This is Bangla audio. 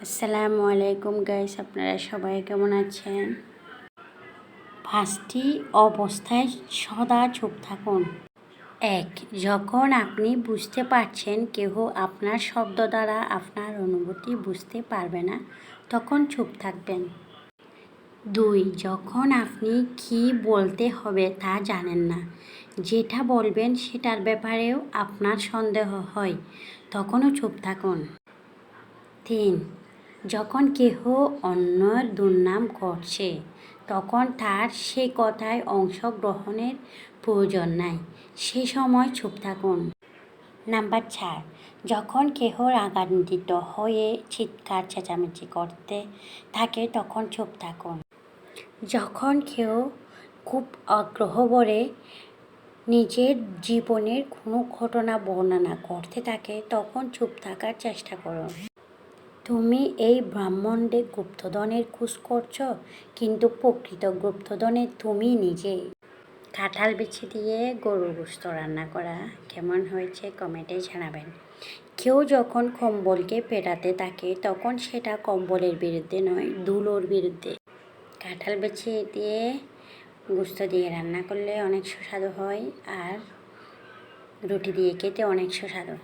আসসালামু আলাইকুম গাইস, আপনারা সবাই কেমন আছেন? পাঁচটি অবস্থায় সদা চুপ থাকুন। ১. যখন আপনি বুঝতে পারছেন কেউ আপনার শব্দ দ্বারা আপনার অনুভূতি বুঝতে পারবে না, তখন চুপ থাকবেন। ২. যখন আপনি কী বলতে হবে তা জানেন না, যেটা বলবেন সেটার ব্যাপারেও আপনার সন্দেহ হয়, তখনও চুপ থাকুন। ৩. যখন কেহ অন্যের দুর্নাম করছে, তখন তার সে কথায় অংশগ্রহণের প্রয়োজন নাই, সে সময় চুপ থাকুন। নাম্বার ৪. যখন কেহ রাগান্বিত হয়ে চিৎকার চেঁচামেচি করতে থাকে, তখন চুপ থাকুন। যখন কেউ খুব আগ্রহ ভরে নিজের জীবনের কোনো ঘটনা বর্ণনা করতে থাকে, তখন চুপ থাকার চেষ্টা করুন। তুমি এই ব্রহ্মাণ্ডে গুপ্তধনের খোঁজ করছ, কিন্তু প্রকৃত গুপ্তধনে তুমি নিজেই। কাঁঠাল বিচি দিয়ে গরুর গোশত রান্না করা কেমন হয়েছে কমেন্টে জানাবেন। কেউ যখন কম্বলকে পেটাতে থাকে, তখন সেটা কম্বলের বিরুদ্ধে নয়, ধুলোর বিরুদ্ধে। কাঁঠাল বিচি দিয়ে গোশত দিয়ে রান্না করলে অনেক সুস্বাদু হয়, আর রুটি দিয়ে খেতে অনেক সুস্বাদু।